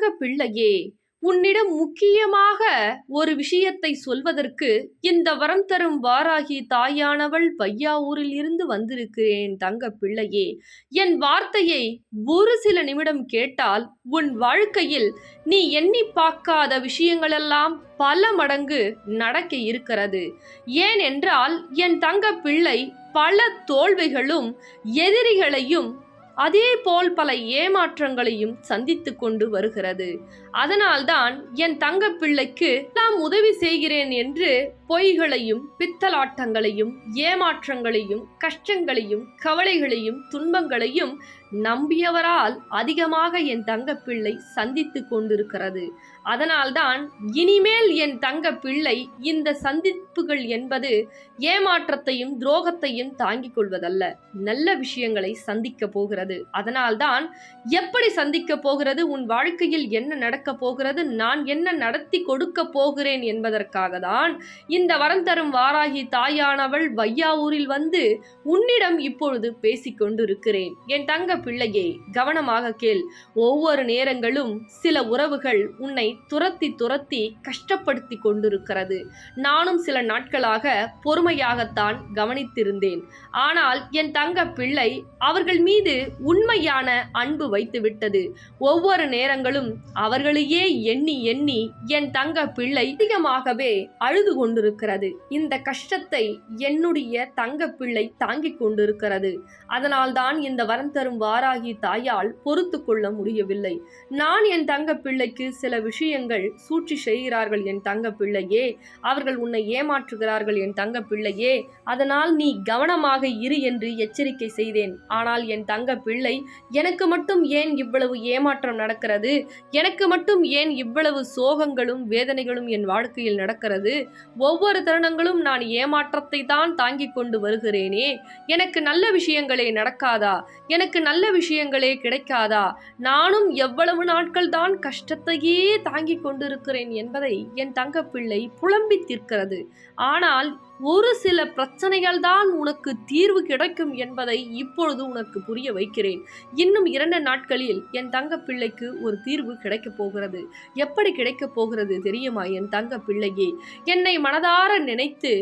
தங்க பிள்ளையே, உன்னிடம் முக்கியமாக ஒரு விஷயத்தை சொல்வதற்கு இந்த வரம் தரும் வாராகி தாயானவள் வையாவூரில் இருந்து வந்திருக்கிறேன். தங்க பிள்ளையே, என் வார்த்தையை ஒரு சில நிமிடம் கேட்டால் உன் வாழ்க்கையில் நீ எண்ணி பார்க்காத விஷயங்களெல்லாம் பல மடங்கு நடக்க இருக்கிறது. ஏனென்றால் என் தங்க பிள்ளை பல தோல்விகளும் எதிரிகளையும் அதேபோல் பல ஏமாற்றங்களையும் சந்தித்து கொண்டு வருகிறது. அதனால்தான் என் தங்க பிள்ளைக்கு நாம் உதவி செய்கிறேன் என்று பொய்களையும் பித்தலாட்டங்களையும் ஏமாற்றங்களையும் கஷ்டங்களையும் கவலைகளையும் துன்பங்களையும் நம்பியவரால் அதிகமாக என் தங்க பிள்ளை சந்தித்து கொண்டிருக்கிறது. அதனால்தான் இனிமேல் என் தங்க பிள்ளை இந்த சந்திப்புகள் என்பது ஏமாற்றத்தையும் துரோகத்தையும் தாங்கிக் கொள்வதல்ல, நல்ல விஷயங்களை சந்திக்க போகிறது. அதனால்தான் எப்படி சந்திக்க போகிறது, உன் வாழ்க்கையில் என்ன நடக்கப் போகிறது, நான் என்ன நடத்தி கொடுக்க போகிறேன் என்பதற்காக தான் இந்த வரம் தரும் வாராகி தாயானவள் வையாவூரில் வந்து உன்னிடம் இப்பொழுது பேசிக்கொண்டிருக்கிறேன். என் தங்க பிள்ளையே, கவனமாக கேள். ஒவ்வொரு நேரங்களும் சில உறவுகள் உன்னை துரத்தி துரத்தி கஷ்டப்படுத்தி கொண்டிருக்கிறது. நானும் சில நாட்களாக பொறுமையாகத்தான் கவனித்திருந்தேன். ஆனால் என் தங்க பிள்ளை அவர்கள் மீது உண்மையான அன்பு வைத்துவிட்டது. ஒவ்வொரு நேரங்களும் அவர்களையே எண்ணி எண்ணி என் தங்க பிள்ளை அதிகமாகவே அழுது கொண்டிருக்கிறது. இந்த கஷ்டத்தை என்னுடைய தங்க பிள்ளை தாங்கிக் கொண்டிருக்கிறது. அதனால்தான் இந்த வரம் தரும் வாராகி தாயால் பொறுத்து கொள்ள முடியவில்லை. நான் என் தங்க பிள்ளைக்கு சில விஷயங்கள் சூழ்ச்சி செய்கிறார்கள் என் தங்க பிள்ளையே. அவர்கள் உன்னை ஏமாற்றுகிறார்கள் என் தங்க பிள்ளையே. அதனால் நீ கவனமாக இரு என்று எச்சரிக்கை செய்தேன். ஆனால் என் தங்க பிள்ளை, எனக்கு மட்டும் ஏன் இவ்வளவு ஏமாற்றம் நடக்கிறது, எனக்கு மட்டும் ஏன் இவ்வளவு சோகங்களும் வேதனைகளும் என் வாழ்க்கையில் நடக்கிறது, ஒவ்வொரு தருணங்களும் நான் ஏமாற்றத்தை தான் தாங்கிக் கொண்டு வருகிறேனே, எனக்கு நல்ல விஷயங்களே நடக்காதா, எனக்கு நல்ல விஷயங்களே கிடைக்காதா, நானும் எவ்வளவு நாட்கள் தான் கஷ்டத்தையே தாங்கிக் கொண்டிருக்கிறேன் என்பதை என் தங்க பிள்ளை புலம்பி தீர்க்கிறது. ஆனால் ஒரு சில பிரச்சனைகள் தான் உனக்கு தீர்வு கிடைக்கும் என்பதை இப்பொழுது உனக்கு புரிய வைக்கிறேன். இன்னும் 2 நாட்களில் என் தங்க பிள்ளைக்கு ஒரு தீர்வு கிடைக்கப் போகிறது. எப்படி கிடைக்கப் போகிறது தெரியுமா என் தங்க பிள்ளையே? என்னை மனதார நினைத்து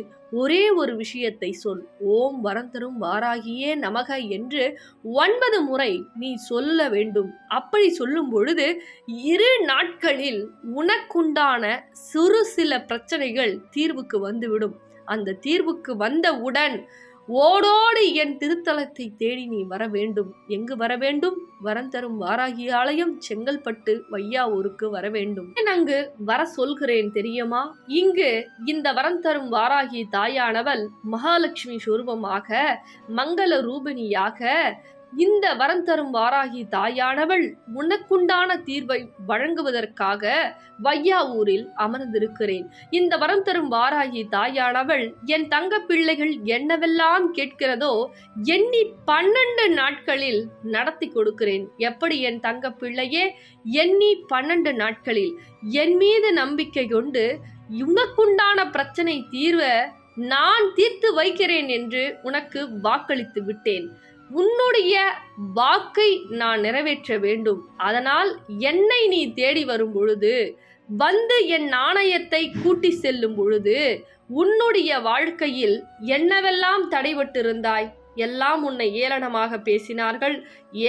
ஒரே ஒரு விஷயத்தை சொல். ஓம் வரம் தரும் வாராகியே நமக என்று 9 முறை நீ சொல்ல வேண்டும். அப்படி சொல்லும் பொழுது 2 நாட்களில் உனக்குண்டான சில பிரச்சனைகள் தீர்வுக்கு வந்துவிடும். அந்த தீர்வுக்கு வந்தவுடன் ஓடோடி என் திருத்தலத்தை தேடி நீ வர வேண்டும். எங்கு வர வேண்டும்? வரம் தரும் வாராகி ஆலயம் செங்கல்பட்டு வையாவூருக்கு வர வேண்டும். அங்கு வர சொல்கிறேன் தெரியுமா? இங்கு இந்த வரம் தரும் வாராகி தாயானவள் மகாலட்சுமி சொரூபமாக மங்கள ரூபிணியாக இந்த வரம் தரும் வாராகி தாயானவள் உனக்குண்டான தீர்வை வழங்குவதற்காக வையாவூரில் அமர்ந்திருக்கிறேன். இந்த வரம் தரும் வாராகி தாயானவள் என் தங்க பிள்ளைகள் என்னவெல்லாம் கேட்கிறதோ எண்ணி 12 நாட்களில் நடத்தி கொடுக்கிறேன். எப்படி என் தங்க பிள்ளையே? எண்ணி 12 நாட்களில் என் மீது நம்பிக்கை கொண்டு உனக்குண்டான பிரச்சனை தீர்வ நான் தீர்த்து வைக்கிறேன் என்று உனக்கு வாக்களித்து விட்டேன். உன்னுடைய வாக்கை நான் நிறைவேற்ற வேண்டும். அதனால் என்னை நீ தேடி வரும் பொழுது, வந்து என் நாணயத்தை கூட்டி செல்லும் பொழுது, உன்னுடைய வாழ்க்கையில் என்னவெல்லாம் தடைபட்டிருந்தாய், எல்லாம் உன்னை ஏளனமாக பேசினார்கள்,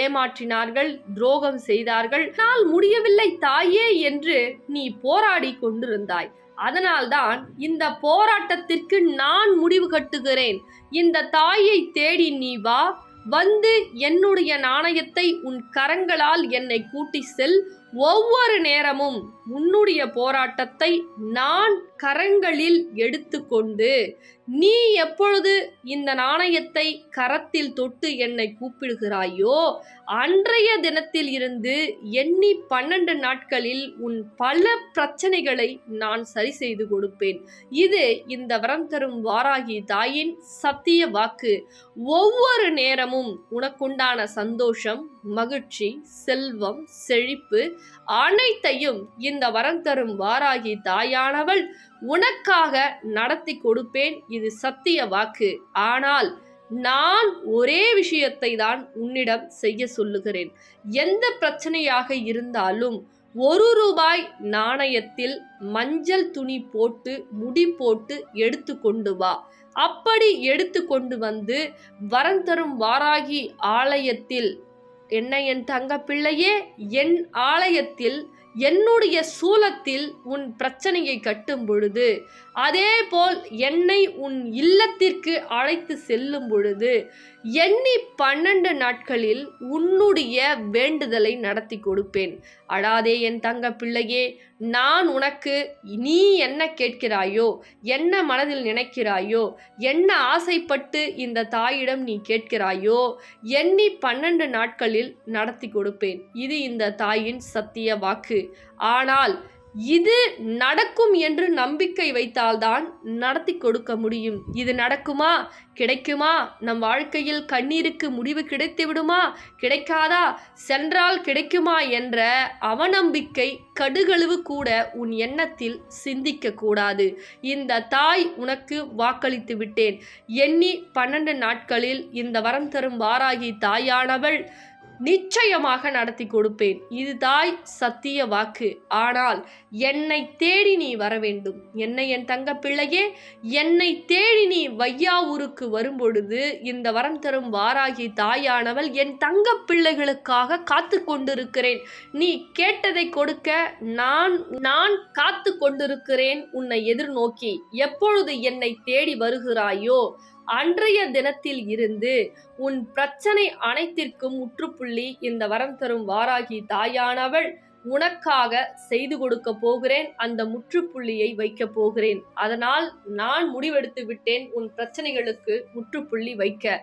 ஏமாற்றினார்கள், துரோகம் செய்தார்கள், நான் முடியவில்லை தாயே என்று நீ போராடி கொண்டிருந்தாய். அதனால்தான் இந்த போராட்டத்திற்கு நான் முடிவு கட்டுகிறேன். இந்த தாயை தேடி நீ வா, வந்து என்னுடைய நாணயத்தை உன் கரங்களால் என்னை கூட்டி செல். ஒவ்வொரு நேரமும் உன்னுடைய போராட்டத்தை நான் கரங்களில் எடுத்துக்கொண்டு நீ எப்பொழுது இந்த நாணயத்தை கரத்தில் தொட்டு என்னை கூப்பிடுகிறாயோ அன்றைய தினத்தில் இருந்து எண்ணி 12 நாட்களில் உன் பல பிரச்சனைகளை நான் சரி செய்து கொடுப்பேன். இது இந்த வரம் தரும் வாராகி தாயின் சத்திய வாக்கு. ஒவ்வொரு நேரமும் உனக்குண்டான சந்தோஷம், மகிழ்ச்சி, செல்வம், செழிப்பு அனைத்தையும் இந்த வரம் தரும் வாராகி தாயானவள் உனக்காக நடத்தி கொடுப்பேன். இது சத்திய வாக்கு. ஆனால் நான் ஒரே விஷயத்தை தான் உன்னிடம் செய்ய சொல்லுகிறேன். எந்த பிரச்சனையாக இருந்தாலும் ரூபாய் நாணயத்தில் மஞ்சள் துணி போட்டு முடி போட்டு எடுத்து கொண்டு வா. அப்படி எடுத்து கொண்டு வந்து வரம் தரும் வாராகி ஆலயத்தில், என்ன என் தங்க பிள்ளையே, என் ஆலயத்தில் என்னுடைய சூலத்தில் உன் பிரச்சனையை கட்டும் பொழுது, அதேபோல் என்னை உன் இல்லத்திற்கு அழைத்து செல்லும் பொழுது, எண்ணி 12 நாட்களில் உன்னுடைய வேண்டுதலை நடத்தி கொடுப்பேன். அழாதே என் தங்க பிள்ளையே, நான் உனக்கு நீ என்ன கேட்கிறாயோ, என்ன மனதில் நினைக்கிறாயோ, என்ன ஆசைப்பட்டு இந்த தாயிடம் நீ கேட்கிறாயோ, எண்ணி 12 நாட்களில் நடத்தி கொடுப்பேன். இது இந்த தாயின் சத்திய வாக்கு. ஆனால் இது நடக்கும் என்று நம்பிக்கை வைத்தால்தான் நடத்தி கொடுக்க முடியும். இது நடக்குமா, கிடைக்குமா, நம் வாழ்க்கையில் கண்ணீருக்கு முடிவு கிடைத்து விடுமா, கிடைக்காதா, சென்றால் கிடைக்குமா என்ற அவநம்பிக்கை கடுகளவு கூட உன் எண்ணத்தில் சிந்திக்க கூடாது. இந்த தாய் உனக்கு வாக்களித்து விட்டேன். எண்ணி 12 நாட்களில் இந்த வரம் தரும் வாராகி தாயானவள் நிச்சயமாக நடத்தி கொடுப்பேன். இது தாய் சத்திய வாக்கு. ஆனால் என்னை தேடி நீ வர வேண்டும். என்னை என் தங்க பிள்ளையே, என்னை தேடி நீ வையாவூருக்கு வரும்பொழுது இந்த வரம் தரும் வாராகி தாயானவள் என் தங்க பிள்ளைகளுக்காக காத்து கொண்டிருக்கிறேன். நீ கேட்டதை கொடுக்க நான் காத்து கொண்டிருக்கிறேன் உன்னை எதிர்நோக்கி. எப்பொழுது என்னை தேடி வருகிறாயோ அன்றைய தினத்தில் இருந்து உன் பிரச்சனை அனைத்திற்கும் முற்றுப்புள்ளி இந்த வரம் தரும் வாராகி தாயானவள் உனக்காக செய்து கொடுக்க போகிறேன். அந்த முற்றுப்புள்ளியை வைக்க போகிறேன். அதனால் நான் முடிவெடுத்து விட்டேன் உன் பிரச்சனைகளுக்கு முற்றுப்புள்ளி வைக்க.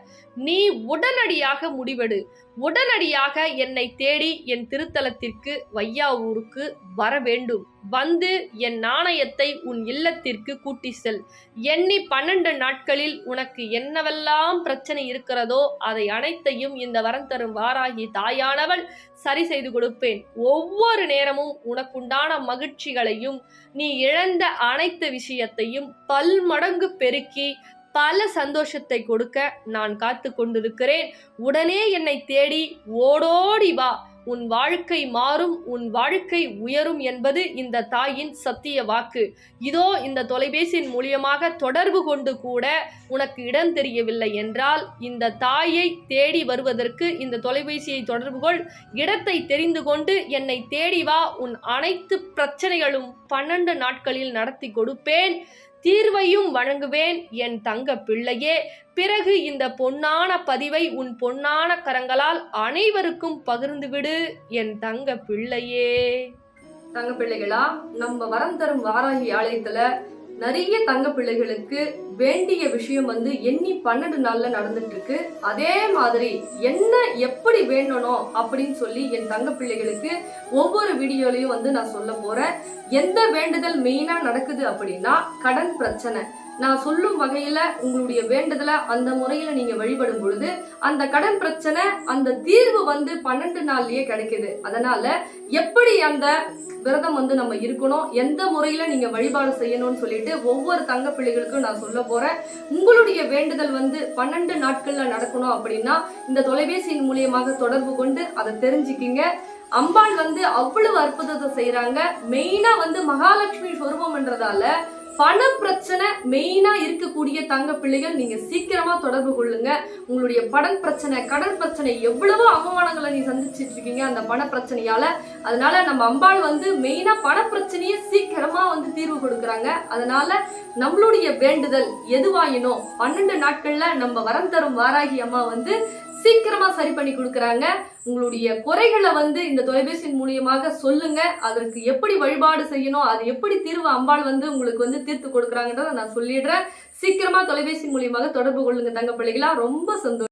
நீ உடனடியாக முடிவெடு. உடனடியாக என்னை தேடி என் திருத்தலத்திற்கு வையாவூருக்கு வர வேண்டும். வந்து என் நாணயத்தை உன் இல்லத்திற்கு கூட்டி செல். எண்ணி 12 நாட்களில் உனக்கு என்னவெல்லாம் பிரச்சனை இருக்கிறதோ அதை அனைத்தையும் இந்த வரம் தரும் வாராகி தாயானவள் சரி செய்து கொடுப்பேன். ஒவ்வொரு நேரமும் உனக்குண்டான மகிழ்ச்சிகளையும் நீ இழந்த அனைத்து விஷயத்தையும் பல்மடங்கு பெருக்கி பல சந்தோஷத்தை கொடுக்க நான் காத்து கொண்டிருக்கிறேன். உடனே என்னை தேடி ஓடோடி வா. உன் வாழ்க்கை மாறும், உன் வாழ்க்கை உயரும் என்பது இந்த தாயின் சத்திய வாக்கு. இதோ இந்த தொலைபேசியின் மூலியமாக தொடர்பு கொண்டு கூட உனக்கு இடம் தெரியவில்லை என்றால் இந்த தாயை தேடி வருவதற்கு இந்த தொலைபேசியை தொடர்பு கொள். இடத்தை தெரிந்து கொண்டு என்னை தேடி வா. உன் அனைத்து பிரச்சனைகளும் 12 நாட்களில் நடத்தி கொடுப்பேன். தீர்வையும் வழங்குவேன் என் தங்க பிள்ளையே. பிறகு இந்த பொன்னான பதிவை உன் பொன்னான கரங்களால் அனைவருக்கும் பகிர்ந்துவிடு என் தங்க பிள்ளையே. தங்க பிள்ளைகளா, நம்ம வரம் தரும் வாராகி ஆலயத்துல நிறைய தங்க பிள்ளைகளுக்கு வேண்டிய விஷயம் எண்ணி 12 நாள்ல நடந்துட்டு இருக்கு. அதே மாதிரி என்ன எப்படி வேண்டணும் அப்படின்னு சொல்லி என் தங்க பிள்ளைகளுக்கு ஒவ்வொரு வீடியோலையும் நான் சொல்ல போறேன். எந்த வேண்டுதல் மெயினா நடக்குது அப்படின்னா கடன் பிரச்சனை. நான் சொல்லும் வகையில உங்களுடைய வேண்டுதலை அந்த முறையில நீங்க வழிபடும் பொழுது அந்த கடன் பிரச்சனை அந்த தீர்வு 12 நாள்லயே கிடைக்குது. அதனால எப்படி அந்த விரதம் நம்ம இருக்கணும், எந்த முறையில நீங்க வழிபாடு செய்யணும்னு சொல்லிட்டு ஒவ்வொரு தங்க பிள்ளைகளுக்கும் நான் சொல்ல போறேன். உங்களுடைய வேண்டுதல் 12 நாட்கள்ல நடக்கணும் அப்படின்னா இந்த தொலைபேசியின் மூலியமாக தொடர்பு கொண்டு அதை தெரிஞ்சுக்கிங்க. அம்பாள் அவ்வளவு அற்புதத்தை செய்யறாங்க. மெயினா மகாலட்சுமி சொரூபம்ன்றதால பண பிரச்சனை மெயினா இருக்கக்கூடிய தங்க பிள்ளைகள் நீங்க சீக்கிரமா தொடர்பு கொள்ளுங்க. உங்களுடைய கடன் பிரச்சனை எவ்வளவோ அவமானங்களை நீ சந்திச்சிட்டு இருக்கீங்க அந்த பண பிரச்சனையால. அதனால நம்ம அம்பாள் மெயினா பண பிரச்சனையை சீக்கிரமா தீர்வு கொடுக்கறாங்க. அதனால நம்மளுடைய வேண்டுதல் எதுவாயினோ 12 நாட்கள்ல நம்ம வரம் தரும் வாராகி அம்மா சீக்கிரமா சரி பண்ணி கொடுக்கறாங்க. உங்களுடைய குறைகளை இந்த தொலைபேசியின் மூலியமாக சொல்லுங்க. அதற்கு எப்படி வழிபாடு செய்யணும், அது எப்படி தீர்வு அம்பாள் உங்களுக்கு தீர்த்து கொடுக்கறாங்கன்றத நான் சொல்லிடுறேன். சீக்கிரமா தொலைபேசி மூலியமாக தொடர்பு கொள்ளுங்க தங்க பிள்ளைகளா. ரொம்ப சந்தோஷம்.